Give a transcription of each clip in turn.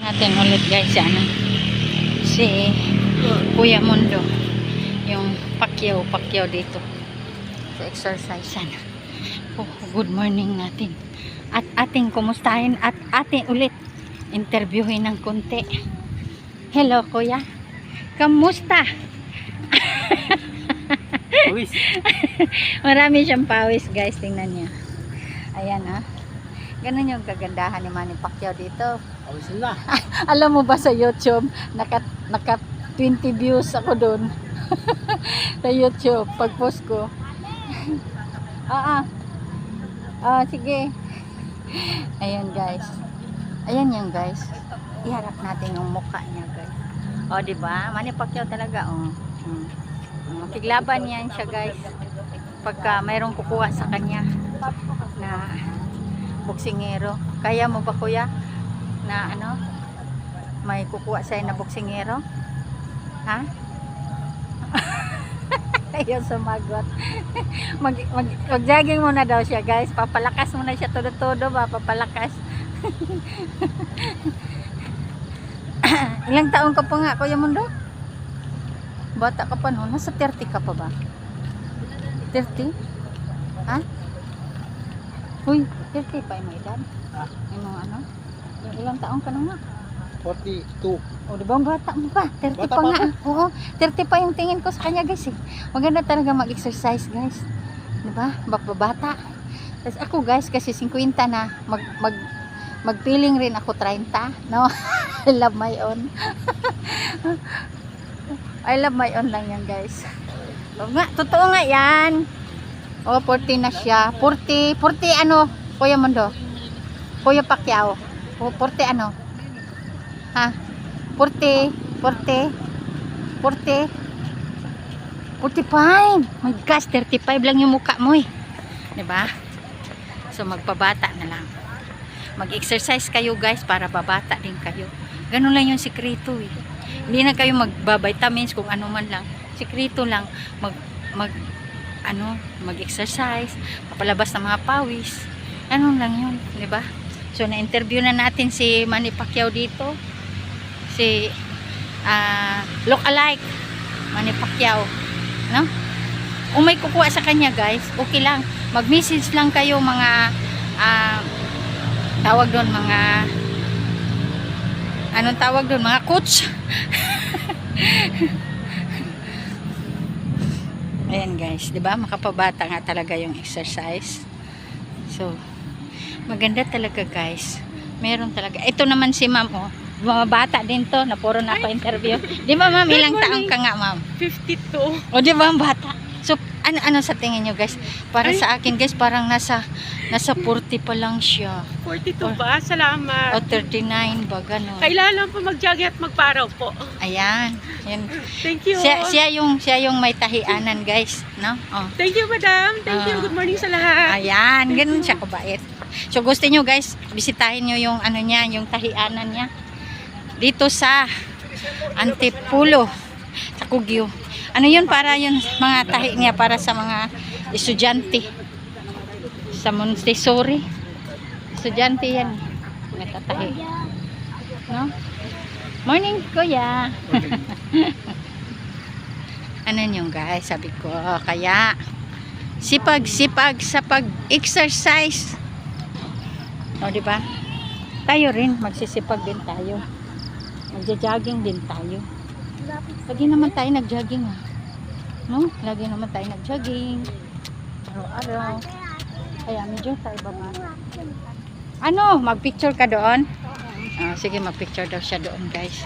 Natin ulit guys si Kuya Mundo, yung pakyaw dito sa exercise. Good morning natin at ating kumustahin at ating ulit interviewin ng konti. Hello Kuya, kamusta? Pawis. Marami siyang pawis guys, tingnan niya. Ayan ganun yung kagandahan ni Manny Pacquiao dito. Pawis na. Alam mo ba sa YouTube, naka 20 views ako doon. Sa YouTube, pag-post ko. Sige. Ayan guys. Ayan yung guys. Iharap natin yung mukha niya guys. O diba? Manny Pacquiao talaga. Kiglaban yan siya guys. Pagka mayroong kukuha sa kanya na boksingero. Kaya mo ba kuya? Na may kukuha sa'yo na boksingero? Ha? Ayaw sumagot. Mag-jogging muna daw siya guys. Papalakas muna siya todo-todo ba? Papalakas. Ilang taon ka pa nga Kuya Mundo? Bata ka pa no? Nasa 30 ka pa ba? 30? Ha? Uy, 30 pa yung may edad? Yung yung ilang taon ka na nga? 42. O diba ang bata mo pa? 30 Bata pa pa nga. Oo, 30 pa yung tingin ko sa kanya guys eh. Maganda talaga mag-exercise guys. Diba? Bata. Tapos ako guys, kasi 50 na, mag-feeling rin ako 30. No? I love my own. I love my own lang yan guys. O nga, totoo nga yan. O, 40 na siya. 40 Kuya Mundo? Kuya Pacquiao? O, 40 ano? Ha? 45. My gosh, 35 lang yung mukha mo eh. Diba? So, magpabata na lang. Mag-exercise kayo guys para babata din kayo. Ganun lang yung sikreto eh. Hindi na kayo magbabitamins kung ano man lang. Sikreto lang. Mag-exercise, papalabas ng mga pawis. Ano lang yun, di ba? So, na-interview na natin si Manny Pacquiao dito. Si look-alike Manny Pacquiao. No? Kung may kukuha sa kanya, guys, okay lang. Mag-message lang kayo mga tawag doon, anong tawag doon? Mga coach. Ayan guys, 'di ba? Makapabata nga talaga yung exercise. So, maganda talaga guys. Meron talaga. Ito naman si Ma'am mga bata din to na puro naka-interview. 'Di ba Ma'am, ilang taong ka nga Ma'am? 52. O 'di ba, ang bata? So, ano sa tingin niyo guys? Para sa akin guys, parang nasa 40 pa lang siya. 42 ba? Salamat. O 39 ba gano'n? Kailangan po mag-jogging at magparaw po. Ayan. Yan. Thank you. Siya yung may tahianan guys, no? Oh. Thank you, madam. Thank you. Good morning sa lahat. Ayan, ganun siya kabait. So gusto niyo guys, bisitahin niyo yung niya, yung tahianan niya. Dito sa Antipolo, sa Cugio. Ano yun, para yun mga tahi niya para sa mga estudyante. Sa Montessori. Estudyante yan. Nagtatahi. No? Morning, Kuya. Ano nyo guys, sabi ko, kaya sipag sa pag-exercise. O, diba? Tayo rin, magsisipag din tayo. Magja-jogging din tayo. Lagi naman tayo nag-jogging no? Lagi naman tayo nag-jogging. Araw-araw. Kaya medyo tayo baba. Mag-picture ka doon? Sige, mag-picture daw siya doon guys.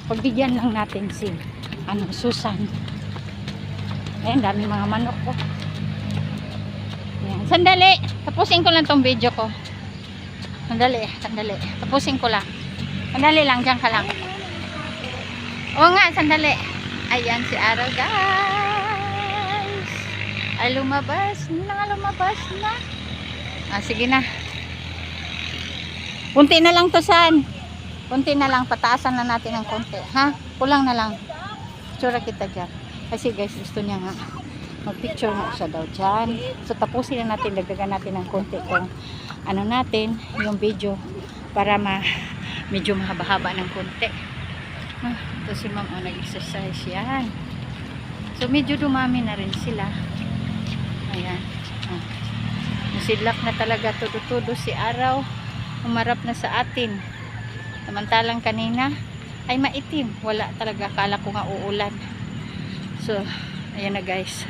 Pagbigyan lang natin si Susan. Ayan, dami mga manok ko. Ayan. Sandali, tapusin ko lang tong video ko. Sandali. Tapusin ko lang. Sandali lang, dyan ka lang. Oo nga, sandali. Ayan si Araw guys. Ay, lumabas na. Sige na. Kunti na lang to, San. Kunti na lang, pataasan na natin ng konti. Ha? Kulang na lang. Tsura kita dyan. Kasi guys, gusto niya nga mag-picture nga siya daw dyan. So, tapusin na natin, dagdagan natin ng konti kung natin, yung video para medyo mahaba-haba ng konti. Ito si ma'am, nag-exercise yan. So, medyo dumami na rin sila. Ayan. Nasidlak na talaga todo-todo si araw. Umarap na sa atin. Samantalang kanina ay maitim. Wala talaga. Kala ko nga uulan. So, ayan na guys.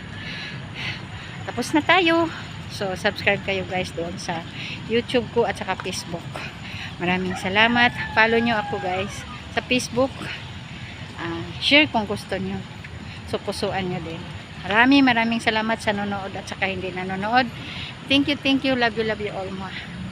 Tapos na tayo. So, subscribe kayo guys doon sa YouTube ko at saka Facebook. Maraming salamat. Follow nyo ako guys sa Facebook. Share kung gusto nyo. So, pusuan nyo din. Maraming salamat sa nanonood at saka hindi nanonood. Thank you. Love you all. Mwah.